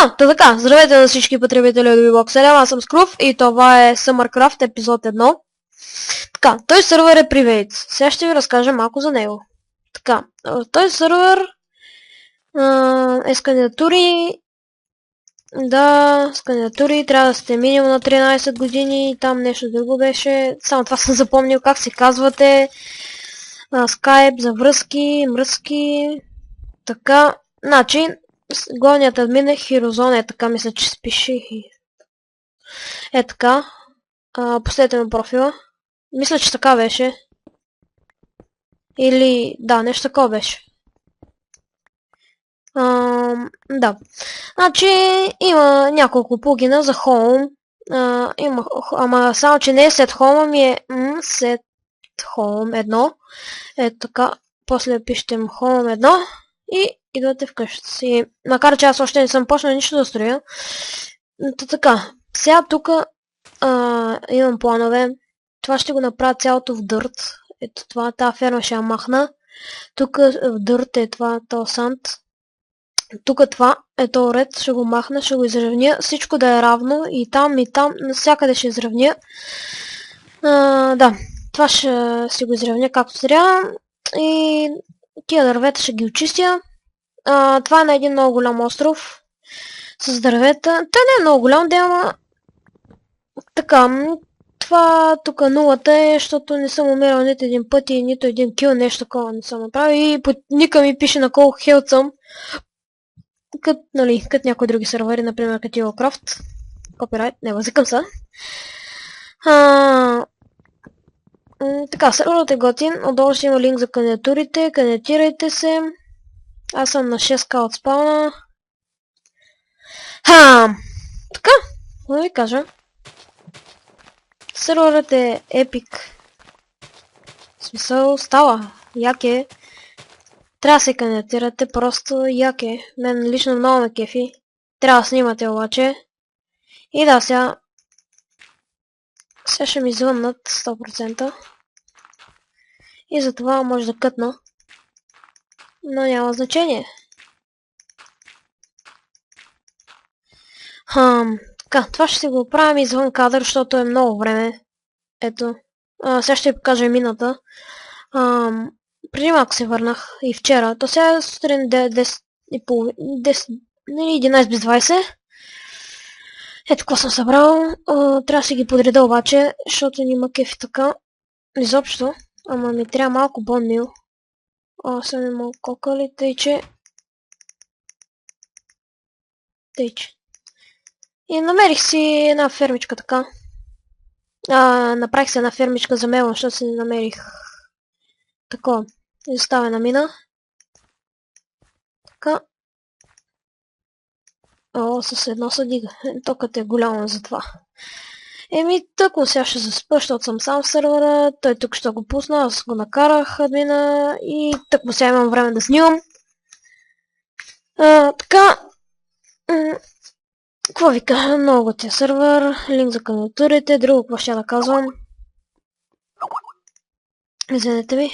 Така, здравейте на всички потребители от VBlox 7, аз съм Скруф и това е Summercraft епизод 1. Така, този сервер е Private. Сега ще ви разкажа малко за него. Така, този сервер е с кандидатури. Да, с кандидатури трябва да сте минимум на 13 години, там нещо друго беше. Само това съм запомнил как се казвате. Skype за връзки. Така, значи, главният админ е Heroezone, така мисля, че се пише. Е така. Последете ми профила. Мисля, че така беше. Или, да, нещо такова беше. Да. Значи, има няколко плагина за Home. Ама само, че не е Set Home, ами е Set Home 1. Ето така. После пишете Home 1 и идвате в къщата си. Макар че аз още не съм почнал нищо да строя. Така. Сега тук имам планове. Това ще го направя цялото в дърт. Ето това, тази ферма ще я махна. Тук в дърт е това, този санд. Тук това е този ред, ще го махна, ще го изравня. Всичко да е равно и там, навсякъде ще изравня. Да, това ще си го изравня както трябва. И тия дървета ще ги очистя. Това е на един много голям остров. С дървета. Той не е много голям, да, ама така, това тук нулата е, защото не съм умирал нито един път и нито един кил, нещо такова не съм направил. И под ника ми пише на колко хелт съм. Кът някои други сервери, например като Warcraft. Копирайт, не възикам се. Така, серверът е готин. Отдолу ще има линк за кандидатурите. Кандидатирайте се. Аз съм на 6к от спауна. Така, да ви кажа. Серверът е епик. В смисъл, става. Як е. Трябва да се кандидатирате, просто як е. Мен лично много ме кефи. Трябва да снимате обаче. И да, сега ще ми звъннат 100%. И затова може да кътна. Но няма значение. Така, това ще си го оправим извън кадър, защото е много време. Ето. Сега ще ви покажа мината. Преди малко се върнах и вчера. То сега е сутрин 11 без 20. Ето какво съм събрал. Трябва да си ги подреда обаче, защото няма кефи така. Изобщо. Ама ми трябва малко бонмил. Съм имал кокали, тъйче. И намерих си една фермичка така. Направих си една фермичка за мелон, защото си намерих такова изоставена мина. Така. С едно съдига. Токът е голямо за това. Тъкмо сега ще заспа, защото съм сам в сервера. Той тук ще го пусна, аз го накарах админа и тъкмо сега имам време да снимам. Така. Какво ви кажа? Много готин сервер. Линк за кандидатурите. Друго какво ще да казвам. Извинете ми.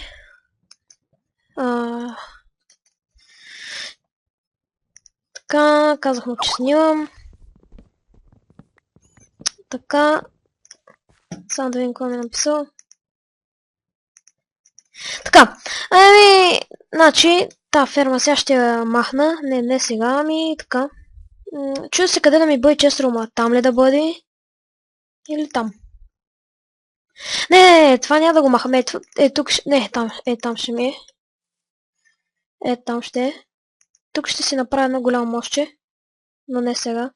Така, казах му, че снимам. Така. Само да видим какво ми е написал. Така. Значи, тази ферма сега ще я махна. Не сега, ами така. Чудя се къде да ми бъде честрума. Там ли да бъде? Или там? Не, това няма да го махаме. Тук ще... Не, там ще ми е. Там ще е. Тук ще си направя едно голямо мостче. Но не сега.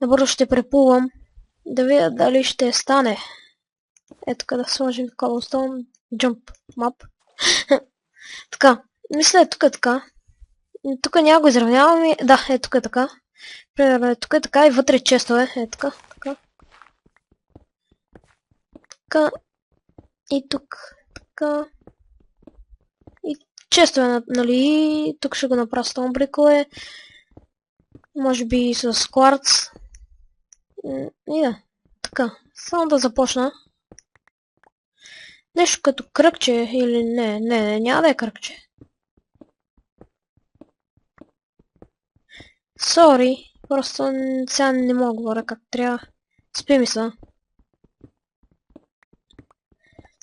Набързо ще преплувам. Да видя дали ще стане. Тук да сложим cobblestone jump map. Така. Мисля тук е така. Тук няма го изравнявам. Да, тук е така. Примерно тук е така и вътре често е. Така. Така. И тук. Така. И често е, нали? Тук ще го направя с томбрикове. Може би с кварц. И да. Така. Само да започна. Нещо като кръгче или не, няма да е кръгче. Sorry. Просто сега не мога да говоря как трябва. Спи ми се.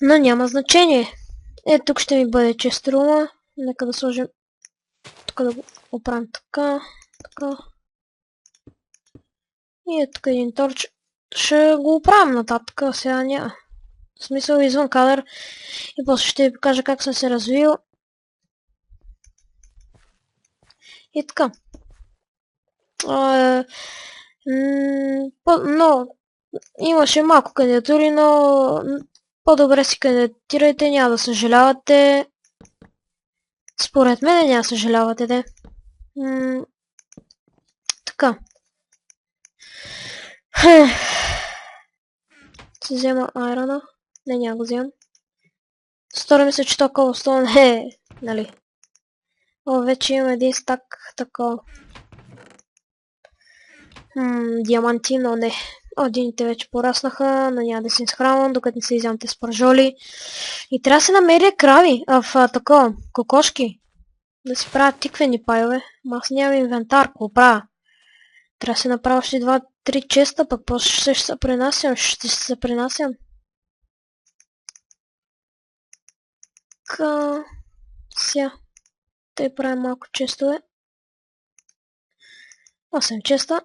Но няма значение. Тук ще ми бъде чист рума. Нека да сложим тук да го оправим така. Така. И тук един торч. Ще го оправим нататък, сега няма. В смисъл извън кадър. И после ще ви покажа как съм се развил. И така. Но имаше малко кандидатури, но по-добре си кандидатирайте, няма да съжалявате. Според мен няма да съжалявате, де. Така. Си взема айрона. Не, няма го вземам. Стори ми се, че то колостон е, нали. Вече имам един стак такова. Диаманти, но не. Одините вече пораснаха, но няма да се изхранвам, докато не се изям те спържоли. И трябва да се намеря крави, такова, кокошки. Да си правят тиквени пайове. Аз нямам инвентар, какво правя? Трябва да се направя още 2-3 честа, пък после ще се пренасям, ще се пренасям. Сега. Тъй правим малко честове. 8 честа.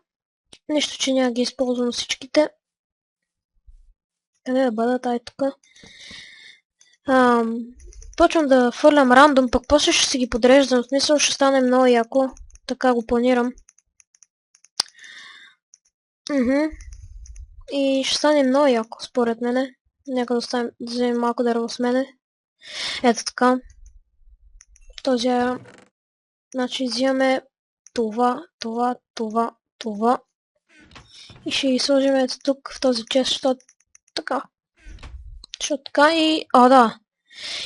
Нищо, че няма ги използвам всичките. Къде да бъдат? Ай тук. Почвам да фърлям рандом, пък после ще си ги подреждам. В смисъл ще стане много яко. Така го планирам. И ще стане много яко, според мене. Нека да вземем малко дърво с мене. Ето така. Този айрон. Значи взимаме това. И ще ги сложим ето тук в този чест, защото така. Защото така и... да.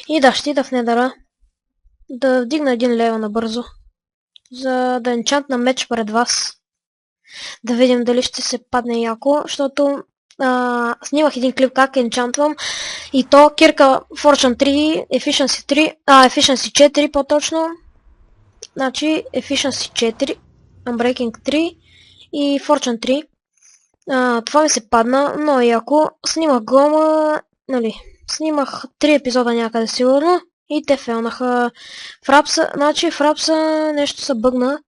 И да, ще ида в недъра. Да вдигна един левел набързо. За да енчантна меч пред вас. Да видим дали ще се падне яко, защото снимах един клип как енчантвам. И то кирка Fortune 3, Efficiency 4 по-точно. Значи Efficiency 4, Unbreaking 3 и Fortune 3. Това ми се падна, но яко. Снимах го, нали, снимах 3 епизода някъде сигурно и те фелнаха. Значи в Frapsa нещо се бъгна.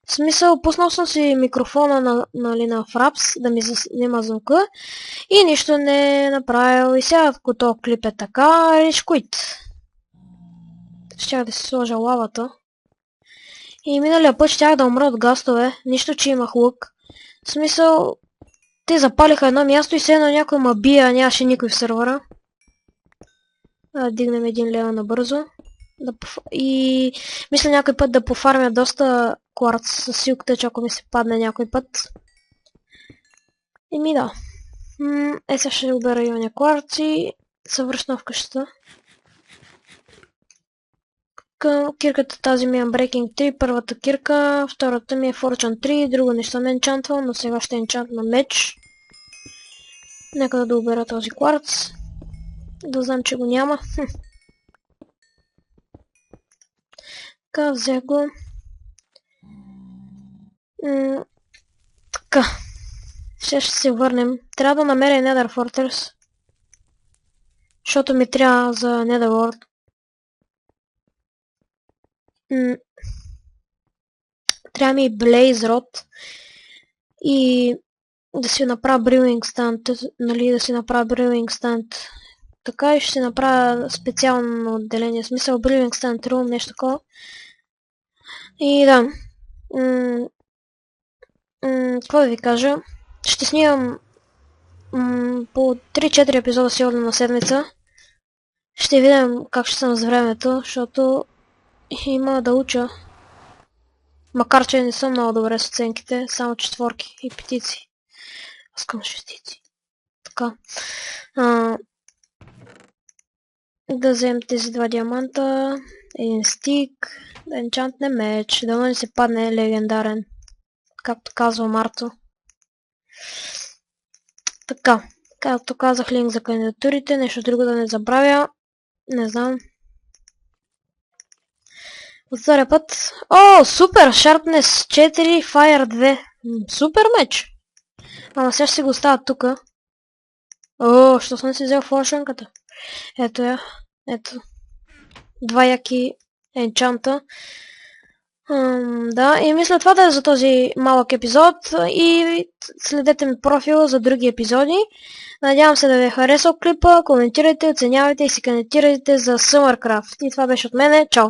В смисъл, пуснал съм си микрофона на Fraps да ми заснема звука и нищо не е направил. И сега, ако този клип е така, rage quit. Щях да си сложа лавата. И миналия път щях да умра от гастове, нищо, че имах лък. В смисъл, те запалиха едно място и все някой ма бие, а нямаше никой в сервера. Дигнем един лева набързо. И мисля някой път да пофармя доста кварц с силката, че ако ми се падне някой път. Да. Сега ще обера иония кварц и се връщам в къщата. Кирката тази ми е Unbreaking 3, първата кирка, втората ми е Fortune 3, друго не съм енчантвал, но сега ще енчантна меч. Нека да добера този кварц. Да знам, че го няма. Така, взех го. Така. Ще се върнем. Трябва да намеря Nether Fortress. Защото ми трябва за Netherworld. Трябва ми Blaze Rod. И да си направя Brewing Stand. Нали, да си направя Brewing Stand. Така и ще си направя специално отделение. В смисъл Brewing Stand Room, нещо такова. И да. Какво да ви кажа? Ще снимам по 3-4 епизода сигурно на седмица. Ще видим как ще съм с времето, защото има да уча. Макар че не съм много добре с оценките, само четворки и петици. Аз към шестици. Така. Да вземем тези 2 диаманта, един стик, да енчантне меч, да не се падне легендарен, както казва Марто. Така, както казах, линк за кандидатурите, нещо друго да не забравя, не знам. От втория път, супер, Sharpness 4, Fire 2, Супер меч! Ама сега ще си го оставя тука. О, що съм си взел флашенката? Ето я. Ето. Два яки енчанта. Да, и мисля това да е за този малък епизод и следете ми профила за други епизоди. Надявам се да ви е харесал клипа, коментирайте, оценявайте и си кандидатирайте за Summercraft. И това беше от мене. Чао!